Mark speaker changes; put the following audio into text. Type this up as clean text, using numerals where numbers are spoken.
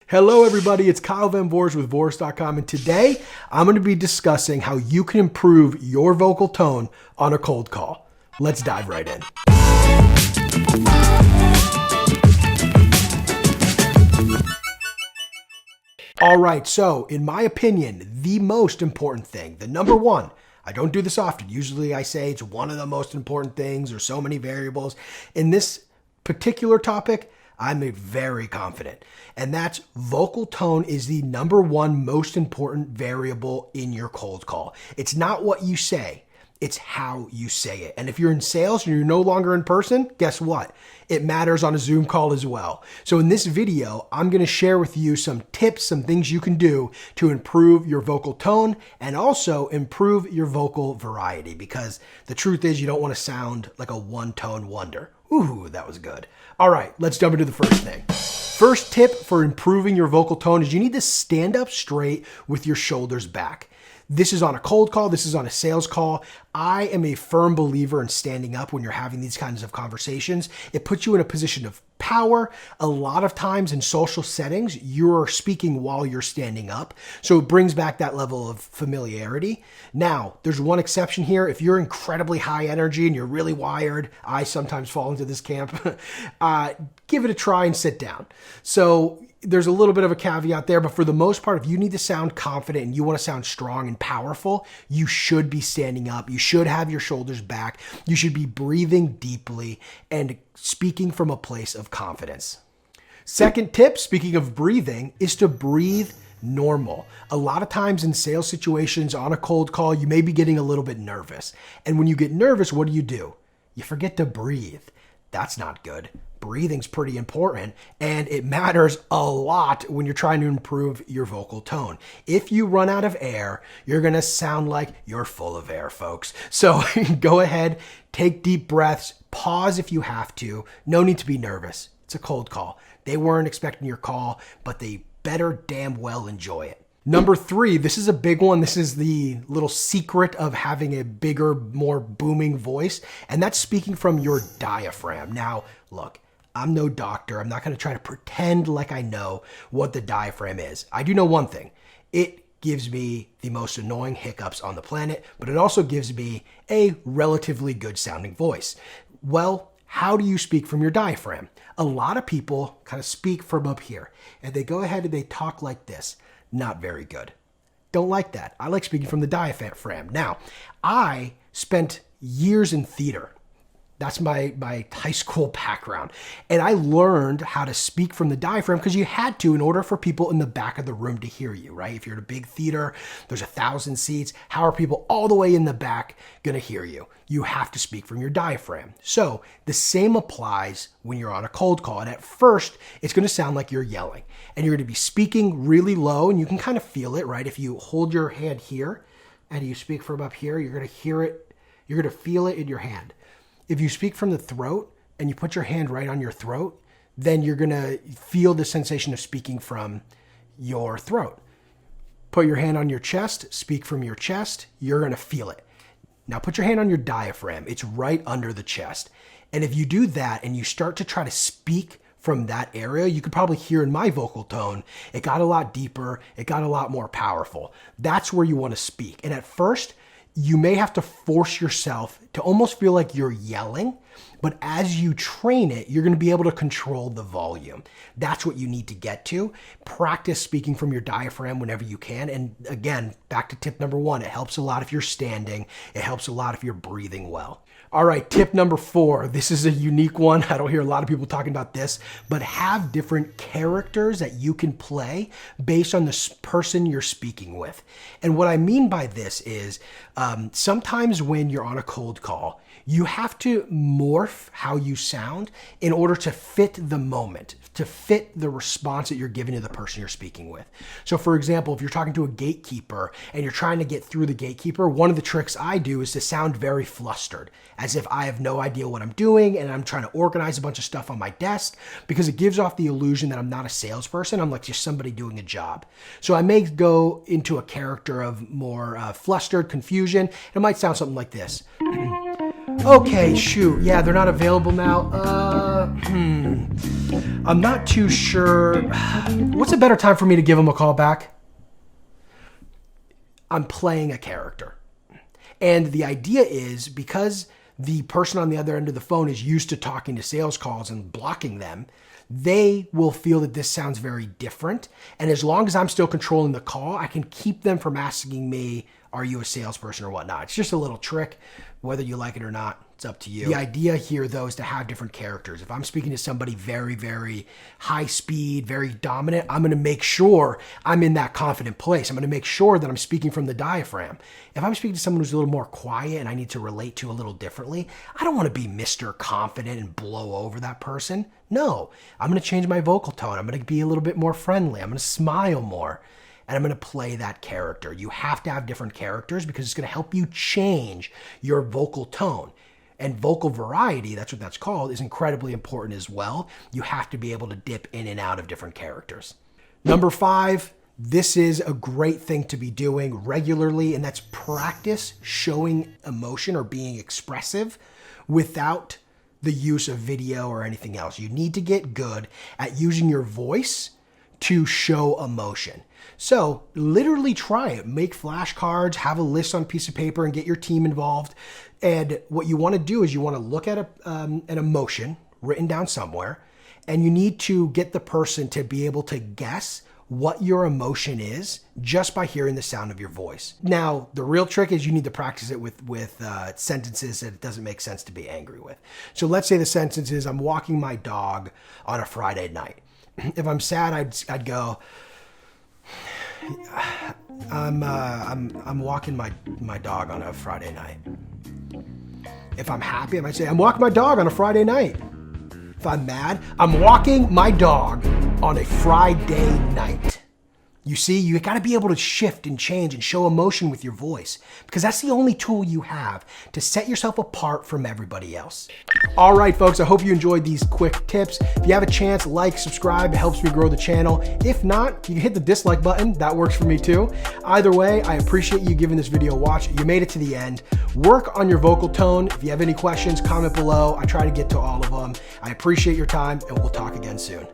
Speaker 1: Hello everybody, it's Kyle Van Voors with Voors.com, and today I'm going to be discussing how you can improve your vocal tone on a cold call. Let's dive right in. Alright, so in my opinion, the most important thing, the number one, I don't do this often. Usually I say it's one of the most important things or so many variables. In this particular topic, I'm very confident. And that's vocal tone is the number one most important variable in your cold call. It's not what you say, it's how you say it. And if you're in sales and you're no longer in person, guess what? It matters on a Zoom call as well. So in this video, I'm gonna share with you some tips, some things you can do to improve your vocal tone and also improve your vocal variety, because the truth is you don't wanna sound like a one-tone wonder. Ooh, that was good. All right, let's jump into the first thing. First tip for improving your vocal tone is you need to stand up straight with your shoulders back. This is on a cold call, this is on a sales call. I am a firm believer in standing up when you're having these kinds of conversations. It puts you in a position of power. A lot of times in social settings, you're speaking while you're standing up. So it brings back that level of familiarity. Now, there's one exception here. If you're incredibly high energy and you're really wired, I sometimes fall into this camp, give it a try and sit down. So there's a little bit of a caveat there, but for the most part, if you need to sound confident and you want to sound strong and powerful, you should be standing up. You should have your shoulders back. You should be breathing deeply and speaking from a place of confidence. Second tip, speaking of breathing, is to breathe normal. A lot of times in sales situations on a cold call, you may be getting a little bit nervous. And when you get nervous, what do? You forget to breathe. That's not good. Breathing's pretty important, and it matters a lot when you're trying to improve your vocal tone. If you run out of air, you're gonna sound like you're full of air, folks. So go ahead, take deep breaths, pause if you have to. No need to be nervous. It's a cold call. They weren't expecting your call, but they better damn well enjoy it. Number three, this is a big one. This is the little secret of having a bigger, more booming voice, and that's speaking from your diaphragm. Now, look, I'm no doctor. I'm not going to try to pretend like I know what the diaphragm is. I do know one thing. It gives me the most annoying hiccups on the planet, but it also gives me a relatively good sounding voice. Well, how do you speak from your diaphragm? A lot of people kind of speak from up here, and they go ahead and they talk like this. Not very good. Don't like that. I like speaking from the diaphragm. Now, I spent years in theater. That's my high school background. And I learned how to speak from the diaphragm because you had to in order for people in the back of the room to hear you, right? If you're in a big theater, there's 1,000 seats. How are people all the way in the back going to hear you? You have to speak from your diaphragm. So the same applies when you're on a cold call. And at first, it's going to sound like you're yelling. And you're going to be speaking really low, and you can kind of feel it, right? If you hold your hand here and you speak from up here, you're going to hear it. You're going to feel it in your hand. If you speak from the throat and you put your hand right on your throat, then you're going to feel the sensation of speaking from your throat. Put your hand on your chest, speak from your chest, you're going to feel it. Now put your hand on your diaphragm. It's right under the chest. And if you do that and you start to try to speak from that area, you could probably hear in my vocal tone, it got a lot deeper, it got a lot more powerful. That's where you want to speak. And at first, you may have to force yourself to almost feel like you're yelling, but as you train it, you're going to be able to control the volume. That's what you need to get to. Practice speaking from your diaphragm whenever you can. And again, back to tip number one, it helps a lot if you're standing. It helps a lot if you're breathing well. All right, tip number four. This is a unique one. I don't hear a lot of people talking about this, but have different characters that you can play based on the person you're speaking with. And what I mean by this is sometimes when you're on a cold call, you have to morph how you sound in order to fit the moment, to fit the response that you're giving to the person you're speaking with. So for example, if you're talking to a gatekeeper and you're trying to get through the gatekeeper, one of the tricks I do is to sound very flustered, as if I have no idea what I'm doing and I'm trying to organize a bunch of stuff on my desk, because it gives off the illusion that I'm not a salesperson. I'm like just somebody doing a job. So I may go into a character of more flustered confusion. It might sound something like this. Okay, shoot. Yeah, they're not available now. I'm not too sure. What's a better time for me to give them a call back? I'm playing a character. And the idea is because the person on the other end of the phone is used to talking to sales calls and blocking them, they will feel that this sounds very different. And as long as I'm still controlling the call, I can keep them from asking me, are you a salesperson or whatnot? It's just a little trick. Whether you like it or not, it's up to you. The idea here, though, is to have different characters. If I'm speaking to somebody very, very high speed, very dominant, I'm going to make sure I'm in that confident place. I'm going to make sure that I'm speaking from the diaphragm. If I'm speaking to someone who's a little more quiet and I need to relate to a little differently, I don't want to be Mr. Confident and blow over that person. No, I'm going to change my vocal tone. I'm going to be a little bit more friendly. I'm going to smile more. And I'm going to play that character. You have to have different characters because it's going to help you change your vocal tone. And vocal variety, that's what that's called, is incredibly important as well. You have to be able to dip in and out of different characters. Number 5, this is a great thing to be doing regularly, and that's practice showing emotion or being expressive without the use of video or anything else. You need to get good at using your voice to show emotion. So literally try it. Make flashcards, have a list on a piece of paper and get your team involved. And what you want to do is you want to look at an emotion written down somewhere, and you need to get the person to be able to guess what your emotion is just by hearing the sound of your voice. Now, the real trick is you need to practice it with sentences that it doesn't make sense to be angry with. So let's say the sentence is, I'm walking my dog on a Friday night. If I'm sad, I'd go, I'm walking my dog on a Friday night. If I'm happy, I might say, I'm walking my dog on a Friday night. If I'm mad, I'm walking my dog on a Friday night. You see, you got to be able to shift and change and show emotion with your voice because that's the only tool you have to set yourself apart from everybody else. All right, folks, I hope you enjoyed these quick tips. If you have a chance, like, subscribe. It helps me grow the channel. If not, you can hit the dislike button. That works for me too. Either way, I appreciate you giving this video a watch. You made it to the end. Work on your vocal tone. If you have any questions, comment below. I try to get to all of them. I appreciate your time, and we'll talk again soon.